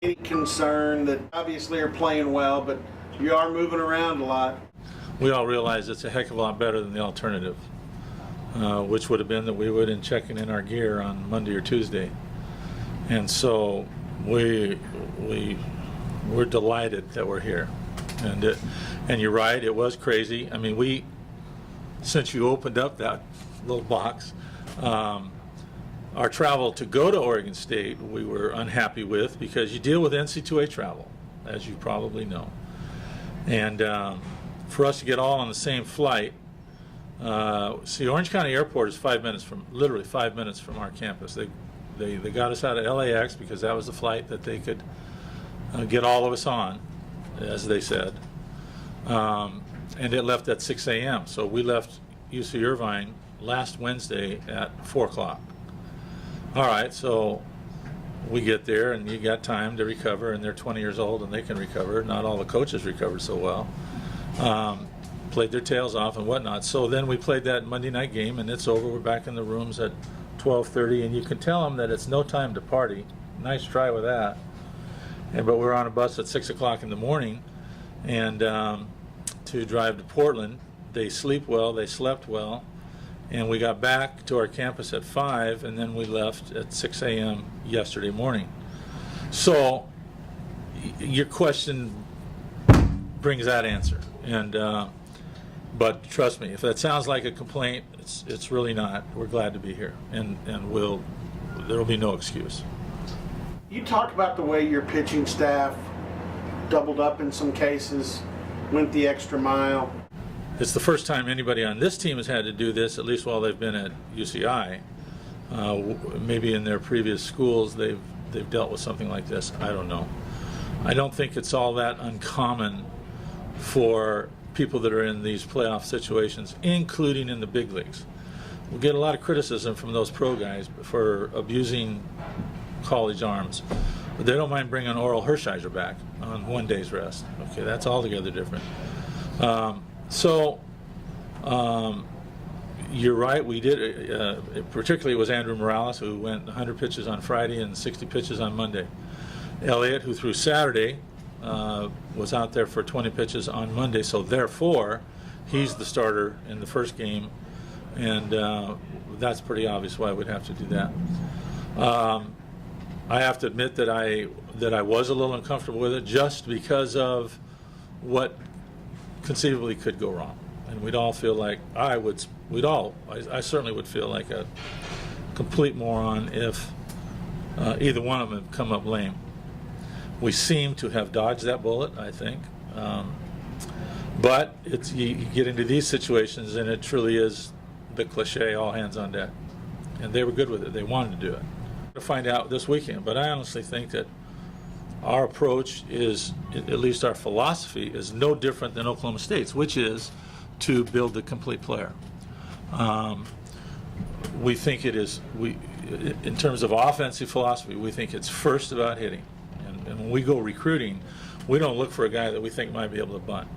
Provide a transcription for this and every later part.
Any concern that obviously are playing well, but you are moving around a lot? We all realize it's a heck of a lot better than the alternative, which would have been that we would have been checking in our gear on Monday or Tuesday. And so we're delighted that we're here. And you're right, it was crazy. I mean, since you opened up that little box, our travel to go to Oregon State we were unhappy with, because you deal with NC2A travel, as you probably know. And for us to get all on the same flight, see, Orange County Airport is literally 5 minutes from our campus. They got us out of LAX because that was the flight that they could get all of us on, as they said. And it left at 6 a.m. So we left UC Irvine last Wednesday at 4 o'clock. All right, so we get there, and you got time to recover, and they're 20 years old, and they can recover. Not all the coaches recovered so well. Played their tails off and whatnot. So then we played that Monday night game, and it's over. We're back in the rooms at 12:30, and you can tell them that it's no time to party. Nice try with that. But we're on a bus at 6 o'clock in the morning, and to drive to Portland. They sleep well, they slept well, and we got back to our campus at 5, and then we left at 6 a.m. yesterday morning. So your question brings that answer, and but trust me, if that sounds like a complaint, it's really not. We're glad to be here, and there'll be no excuse. You talk about the way your pitching staff doubled up in some cases, went the extra mile. It's the first time anybody on this team has had to do this, at least while they've been at UCI. Maybe in their previous schools they've dealt with something like this. I don't know. I don't think it's all that uncommon for people that are in these playoff situations, including in the big leagues. We'll get a lot of criticism from those pro guys for abusing college arms, but they don't mind bringing Oral Hershiser back on 1 day's rest. Okay, that's altogether different. You're right, we did, particularly it was Andrew Morales, who went 100 pitches on Friday and 60 pitches on Monday. Elliot, who threw Saturday, was out there for 20 pitches on Monday, so therefore he's the starter in the first game, and that's pretty obvious why we'd have to do that. I have to admit that I was a little uncomfortable with it, just because of what conceivably could go wrong, and we'd all feel like I certainly would feel like a complete moron if either one of them had come up lame. We seem to have dodged that bullet, I think, but you get into these situations, and it truly is the cliche, all hands on deck, and they were good with it. They wanted to do it. To find out this weekend, but I honestly think that our approach is, at least our philosophy, is no different than Oklahoma State's, which is to build the complete player. We think it is, in terms of offensive philosophy, we think it's first about hitting. And when we go recruiting, we don't look for a guy that we think might be able to bunt.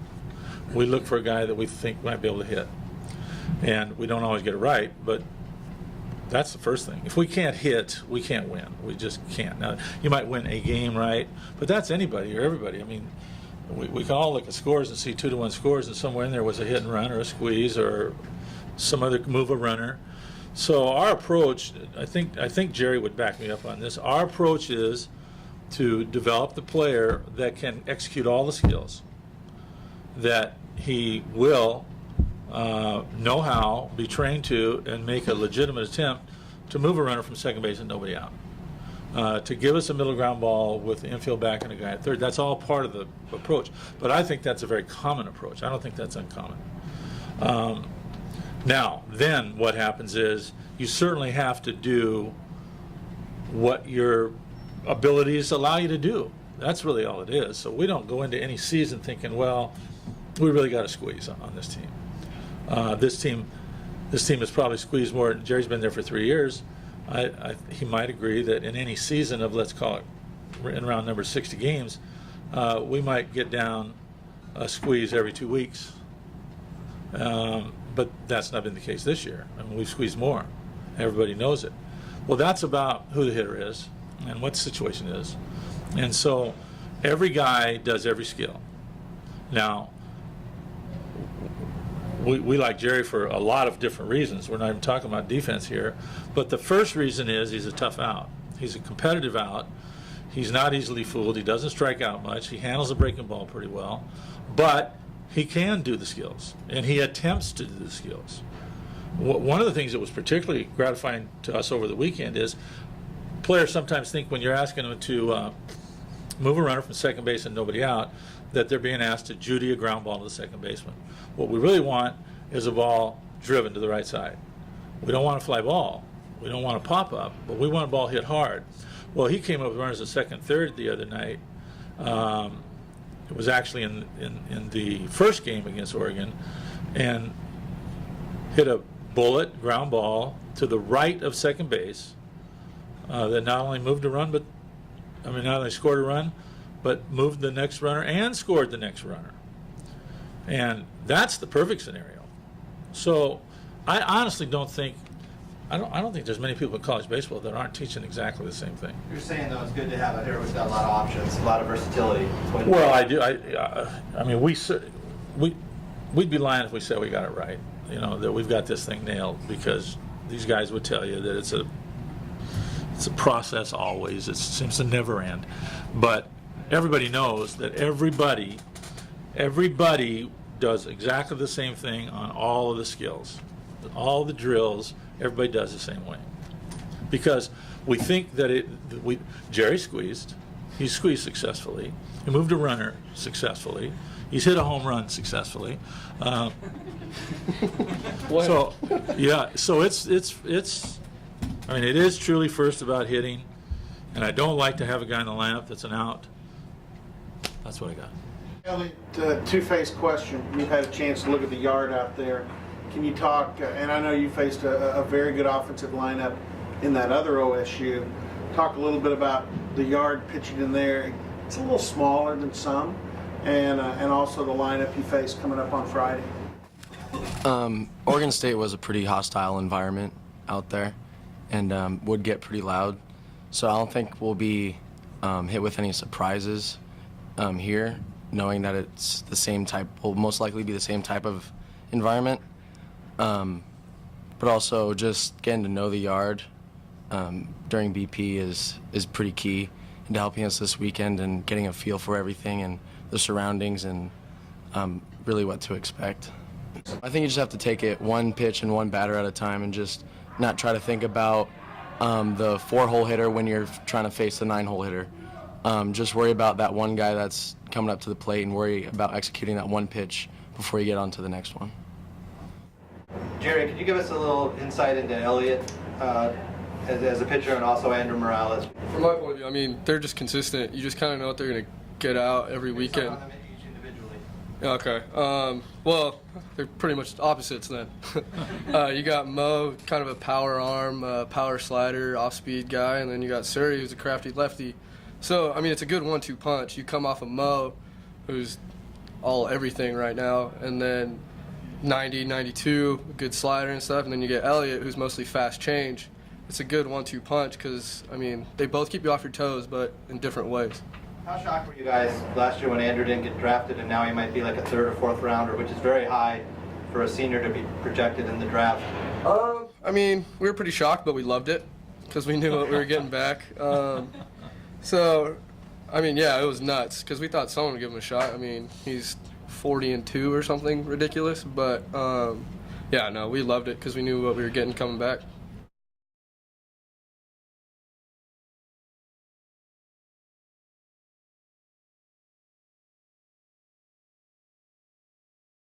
We look for a guy that we think might be able to hit. And we don't always get it right, but that's the first thing. If we can't hit, we can't win. We just can't. Now, you might win a game, right? But that's anybody or everybody. I mean, we can all look at scores and see 2-1 scores, and somewhere in there was a hit and run or a squeeze or some other move a runner. So our approach, I think Jerry would back me up on this. Our approach is to develop the player that can execute all the skills, that he will know how, be trained to, and make a legitimate attempt to move a runner from second base and nobody out. To give us a middle ground ball with the infield back and a guy at third. That's all part of the approach. But I think that's a very common approach. I don't think that's uncommon. Now, then what happens is you certainly have to do what your abilities allow you to do. That's really all it is. So we don't go into any season thinking, well, we really got to squeeze on this team. This team has probably squeezed more. Jerry's been there for 3 years. He might agree that in any season of, let's call it, in round number 60 games, we might get down a squeeze every 2 weeks. But that's not been the case this year. I mean, we've squeezed more. Everybody knows it. Well, that's about who the hitter is and what the situation is. And so every guy does every skill. Now, we like Jerry for a lot of different reasons. We're not even talking about defense here. But the first reason is he's a tough out. He's a competitive out. He's not easily fooled. He doesn't strike out much. He handles the breaking ball pretty well. But he can do the skills, and he attempts to do the skills. One of the things that was particularly gratifying to us over the weekend is players sometimes think when you're asking them to move a runner from second base and nobody out, that they're being asked to Judy a ground ball to the second baseman. What we really want is a ball driven to the right side. We don't want a fly ball. We don't want a pop-up, but we want a ball hit hard. Well, he came up with runners at second, third the other night. It was actually in the first game against Oregon, and hit a bullet ground ball to the right of second base that not only moved a run, not only scored a run, but moved the next runner and scored the next runner. And that's the perfect scenario. So I honestly don't think there's many people in college baseball that aren't teaching exactly the same thing. You're saying, though, it's good to have a hitter who's got a lot of options, a lot of versatility. Well, I do. We'd be lying if we said we got it right. That we've got this thing nailed, because these guys would tell you that it's a process always. It seems to never end. But everybody knows that everybody does exactly the same thing on all of the skills, all the drills. Everybody does the same way, because we think that Jerry squeezed. He squeezed successfully. He moved a runner successfully. He's hit a home run successfully. So it's. It is truly first about hitting, and I don't like to have a guy in the lineup that's an out. That's what I got. Elliot, two-faced question. You've had a chance to look at the yard out there. Can you talk, and I know you faced a very good offensive lineup in that other OSU. Talk a little bit about the yard pitching in there. It's a little smaller than some, and also the lineup you faced coming up on Friday. Oregon State was a pretty hostile environment out there, and would get pretty loud. So I don't think we'll be hit with any surprises here, knowing that it's the same type, will most likely be the same type of environment. But also just getting to know the yard during BP is pretty key into helping us this weekend and getting a feel for everything and the surroundings and really what to expect. I think you just have to take it one pitch and one batter at a time and just not try to think about the 4-hole hitter when you're trying to face the 9-hole hitter. Just worry about that one guy that's coming up to the plate and worry about executing that one pitch before you get on to the next one. Jerry, could you give us a little insight into Elliot as a pitcher, and also Andrew Morales? From my point of view, they're just consistent. You just kind of know what they're going to get out every weekend. On them each individually. Okay. Well, they're pretty much opposites then. You got Mo, kind of a power arm, power slider, off-speed guy, and then you got Surrey, who's a crafty lefty. So, it's a good 1-2 punch. You come off of Mo, who's all everything right now, and then 90, 92, good slider and stuff, and then you get Elliot, who's mostly fast change. It's a good 1-2 punch because, they both keep you off your toes, but in different ways. How shocked were you guys last year when Andrew didn't get drafted, and now he might be like a 3rd or 4th rounder, which is very high for a senior to be projected in the draft? We were pretty shocked, but we loved it because we knew what we were getting back. Yeah, it was nuts because we thought someone would give him a shot. He's 40-2 or something ridiculous, but we loved it because we knew what we were getting coming back.